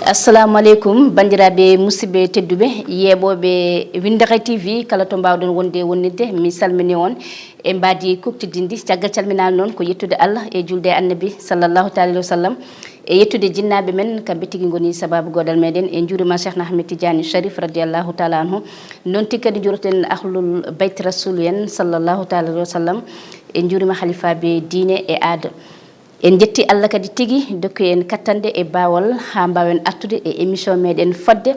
assalamu alaikum bandiraɓe musidɓe tedduɓe yeɓoɓe Windaka TV kala to mbawɗon wonde wonnidde mi salmini on e mbadi kuktidindi caggal calminal noon ko yettude Allah e julde annabi sallllahu taala alayhi wa sallam e yettude jinnaɓe men kamɓe tigui goni sababu godal meɗen e juurima Cheikhna Ahmed Tidiane Sharif radiallahu taala anhu noon tigui kadi juroten ahlul bayt rasul en sallllahu taala alayhi wa sallam e juurima halifaɓe diine e aada en jetti Allah kadi tigui dokku en kattande e bawal ha mbawen artude e émission meɗen fodde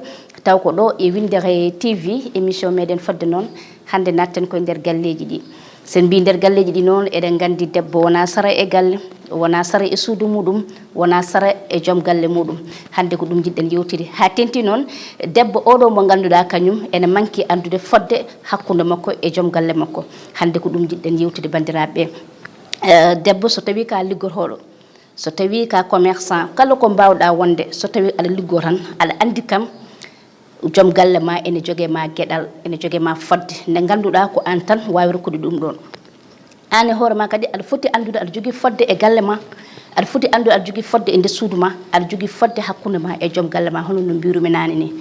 taw ko ɗo e Windaka TV émission meɗen fodde noon hande natten koye nder galleji ɗi sen mbi nder galleji ɗi noon eɗen gandi debbo wona sara e galle wona sara e suudu muɗum wona sara e joom galle muɗum hande ko ɗum jiɗɗen yewtide ha tenti noon debbo oɗo mo ganduɗa kañum ene manki andude fodde hakkude makko e joom galle makko hande ko ɗum jiɗɗen yewtide bandiraɓe debbo so tawi ka liggorhoɗo so tawi ka commerçant kala ko mbawɗa wonde so tawi aɗa liggo tan aɗa andi kam joom galle ma ene jogue ma gueɗal ene jogue ma fodde nde ganduɗa ko an tan wawi rokkude ɗum ɗon an e hoore ma kadi aɗa foti andude aɗa jogui fodde e galle ma aɗa foti andude aɗa jogui fodde e nder suudu ma aɗa jogui fodde hakkude ma e joom galle ma hono no mbirumi nane ni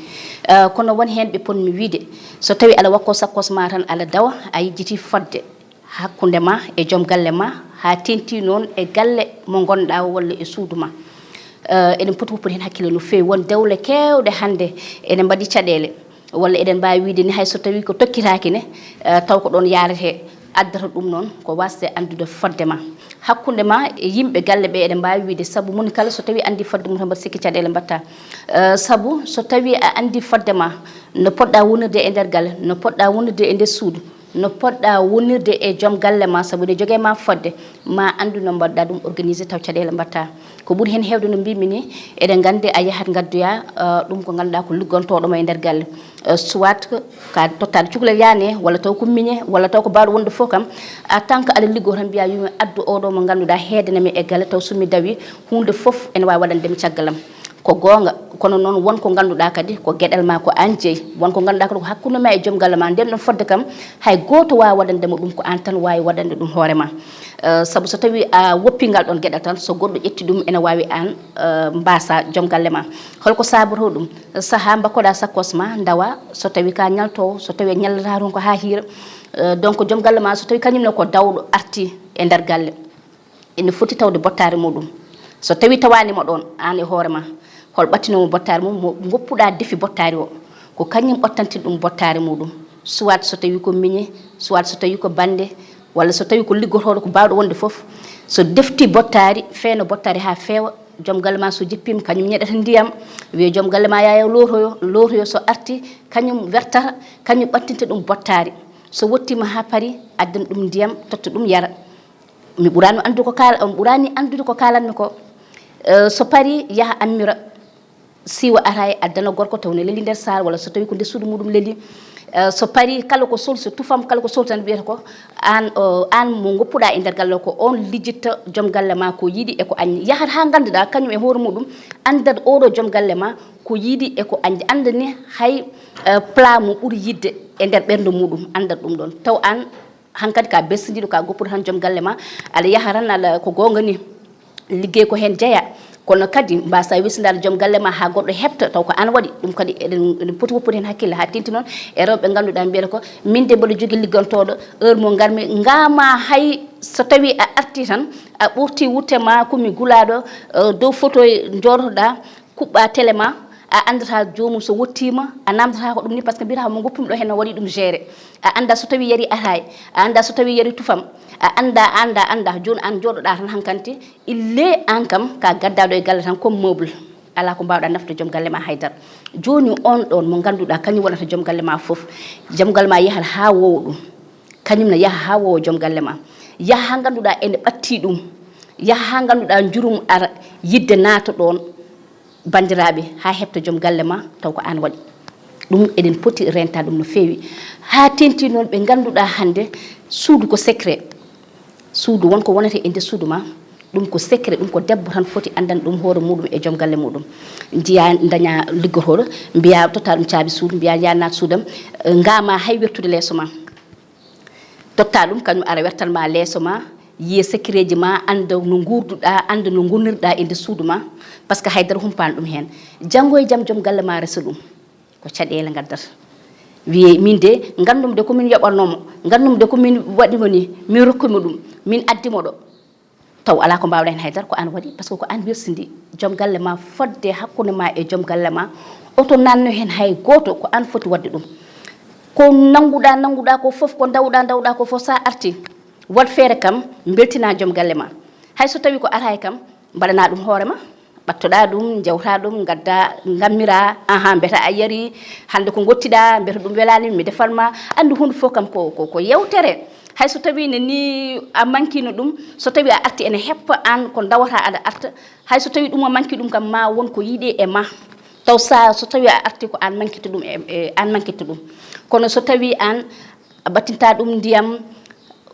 kono won hen ɓe ponmi wiide so tawi aɗa wakko sakkos ma tan aɗa dawa a yejjiti fodde hakkude ma e joom galle ma ha tenti noon e galle mo gonɗa walla e suudu ma eɗen poti woppude hen hakkille no fewi won dewle kewɗe hande ene mbaɗi caɗele walla eɗen mbawi wiide ni hay so tawi ko tokkitaki ne taw ko ɗon yarete addata ɗum noon ko wasde andude fodde ma hakkude ma e yimɓe galle ɓe eɗen mbawi wiide saabu moni kala so tawi andi fodde mum tan mbaɗa sikki caɗele mbatta saabu so tawi a andi fodde ma no poɗɗa wonirde e nder galle no poɗɗa wonirde e nder suudu no poɗɗa wonirde e joom galle ma saabu ne jogue ma fodde ma andu no mbaɗɗa ɗum organisé taw caɗele mbatta ko ɓuuri hen hewde no mbimi ni eɗen gandi a yahat gaddoya ɗum ko ganduɗa ko liggontoɗoma e nder galle soit ka tottaɗo cukalel yani walla taw ko miñe walla taw ko mbawɗo wonde foof kam en tant que aɗa liggo tan mbiya yumi addu oɗo mo ganduɗa heedanami e galle taw somi dawi hunde foof ene wawi waɗandemi caggalam ko gonga kono noon wonko ganduɗa kadi ko gueɗal ma ko an jeeyi wonko ganduɗa kadi ko hakkude ma e joom galle ma nden ɗon fodde kam hay goto wawi waɗandema ɗum ko an tan wawi waɗande ɗum hoorema saabu so tawi a woppingal ɗon gueɗal tan so goɗɗo ƴetti ɗum ene wawi an mbasa joom galle ma holko sabato ɗum saaha bakkoɗa sakkos ma dawa so tawi ka ñaltowo so tawi ñallata toon ko ha hiira donc joom galle ma so tawi kañumne ko dawɗo arti e nder galle ene foti tawde bottare muɗum so tawi tawanima ɗon an e hoorema hol ɓattinomo bottare mum mo goppuɗa defi bottari o ko kañum ɓottantin ɗum bottare muɗum soit so tawi ko miñe soit so tawi ko bande walla so tawi ko liggotoɗo ko mbawɗo wonde foof so defti bottari feeno bottari ha feewa joom galle ma so jippima kañum ñeɗata ndiyam wiya joom galle ma yaya lotoyo so arti kañum wertata kañum ɓattinta ɗum bottari so wottima ha paari addana ɗum ndiyam totta ɗum yara mi ɓurani andude ko ɓurani andude ko kalanmi ko so paari yaaha ammira siwa ara addana gorko tawne leeli nder sar walla so tawi ko nder suudu muɗum leeli so paari kala ko sol so tufam kala ko sol tan wiyata ko an mo goppuɗa e nder galle ko on lijjitta joom galle ma ko yiiɗi e ko añi yahat ha ganduɗa kañum e hoore muɗum andat oɗo joom galle ma ko yiiɗi e ko añi anda ni hay plat mo ɓuuri yidde e nder ɓernde muɗum andat ɗum ɗon taw an hankkadi ka bersidiɗo ka goppuɗo tan joom galle ma aɗa yaha tan aɗa ko gonga ni liggey ko hen jeeya kono kadi mbasa wisdade joom galle ma ha goɗɗo hebta taw ko an waɗi ɗum kadi eɗen poti woppude hen hakkille ha tinti noon e rewɓe ganduɗa mbiyata ko min de mboɗo jogui liggantoɗo heure mo garmi ngama hay so tawi a arti tan a ɓurti wutte ma komi gulaɗo dow photo joɗotoɗa kuɓɓa télé ma a andata jomum so wottima a namdata ko ɗum ni par ce que mbiyata mo goppumi ɗo hen waɗi ɗum géré a anda so tawi yari atay a anda so tawi yari tufam a anda joni an joɗoɗa tan hankanti ille an kam ka gaddaɗo e galle tan comme meuble ala ko mbawɗa nafde joom galle ma haydara joni on ɗon mo ganduɗa kañum wonata joom galle ma foof joom galle ma yahat ha wowa ɗum kañum ne yaaha ha wowa joom galle ma yaaha ha ganduɗa ene ɓatti ɗum yaaha ha ganduɗa jurum ara yidde naata ɗon bandiraɓe ha hebta joom galle ma taw ko an waɗi ɗum eɗen poti renta ɗum no fewi ha tenti noon ɓe ganduɗa hande suudu ko secret suudu wonko wonata e nder suudu ma ɗum ko secret ɗum ko debbo tan foti andana ɗum hoore muɗum e joom galle muɗum jiya daña liggotoɗo mbiya totta ɗum caabi suudu mbiya ya naat suudam ngama hay wertude leeso ma totta ɗum kañum ara wertanma leeso ma yi secret ma anda no ngurduda anda no gonirda e de suuduma parce que haydara humpal dum hen jango e jam jom galle ma resudum ko cadele gaddata wi min de gandum de ko min yobarnomo gandum de ko min wadimo ni mi rokkimo dum min addimo do taw ala ko mbawda hen haydara ko an wadi parce que ko an wirsindi jom galle ma fodde hakkunde ma e jom galle ma oto nanno hen hay goto ko an foti wadde dum ko nanguda ko fof ko dawda ko fof sa arti wad fere kam beltina jom galle ma hay so tawi ko aray kam balana dum hoore ma battoda dum jawta dum gadda ngammira beta a yari hande ko gottida beta dum welani mi defalma andu hunde fo kam ko yewtere hay so tawi ni a mankino dum so tawi a arti ene heppa an ko dawata ada arta hay so tawi dum a manki dum kam ma won ko yide e ma taw sa so tawi a arti ko an mankito dum an mankito dum kono so tawi an batinta dum ndiyam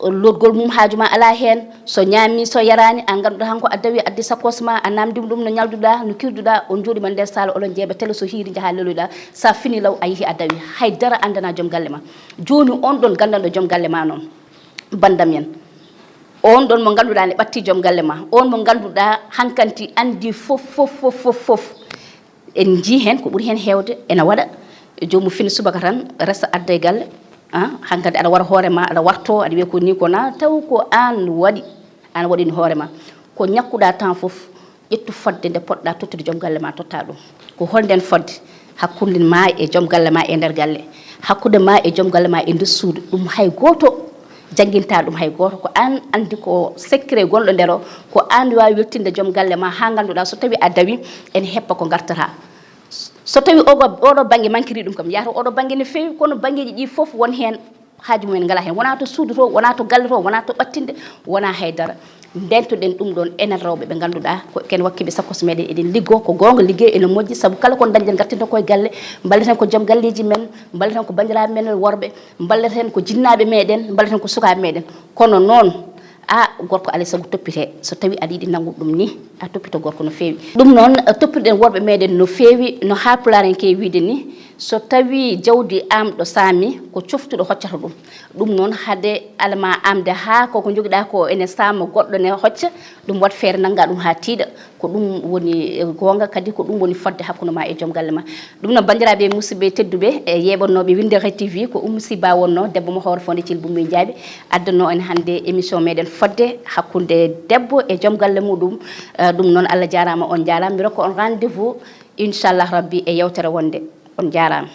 lodgol mum haajuma ala hen so nyami so yarani an ganduda hanko addawi addi sakosma a namdim dum no nyalduda no kirduda on jodi man der sala olon jebe tele so hiiri jaha leluda sa fini law ayi addawi haydara andana jom galle ma joni on don gandando jom galle ma non bandam yen on don mo ganduda ne batti jom galle ma on mo ganduda hankanti andi fof en ji hen ko buri hen hewde ena wada jomu fini subaka tan resa adday galle hankadi ada war hoore ma ada warto ada wiya ko ni ko na taw ko an wadi no hoore ma ko nyakkuda tan fof ƴettu fodde nde podda tottude jom galle ma totta dum ko holden fodde hakkunde ma e jom galle ma e der galle hakkude ma e jom galle ma e nder suudu dum hay goto janginta dum hay goto ko an andi ko secret goldo ndero ko an wawi wettinde jom galle ma ha ganduda so tawi a dawi en heppa ko gartata so tawi odo bangi mankiri dum kam yato odo bangi ne fewi kono bangeji di fof won hen haaju men ngala hen wona to suudu to wona to galle to wona to battinde wona haydara dento den dum don enen rewbe be ganduda ko ken wakkibe sakos meden eden liggo ko gonga liggey ene mojji sabu kala ko dañden gartinto koy galle balleten ko jom galleji men balleten ko bandirabe men worbe balleten ko jinnabe meden balleten ko sukabe meden kono non gorko ale sabu toppite so tawi adi di nangu dum ni a toppito gorko no fewi dum non toppiden worbe meden no fewi no hapularen ke wiide ni so tawi jawdi am do sami ko coftudo hoccata dum non hade alma amde ha ko jogida ko ene sama goddo ne hocca dum wat feere nanga dum ha tiida ko dum woni gonga kadi ko dum woni fodde hakkuno ma e jom galle ma dum no bandirabe musibe teddube e yebonnobe Windere TV ko Siba wonno debbo mo hawr fonde cil bummi jaabi addanno en hande émission meden fodde hakkunde debbo e jom galle mudum dum non Allah jarama on jarama mi rokko on rendez-vous inchallah rabbi e yewtere wonde on jarama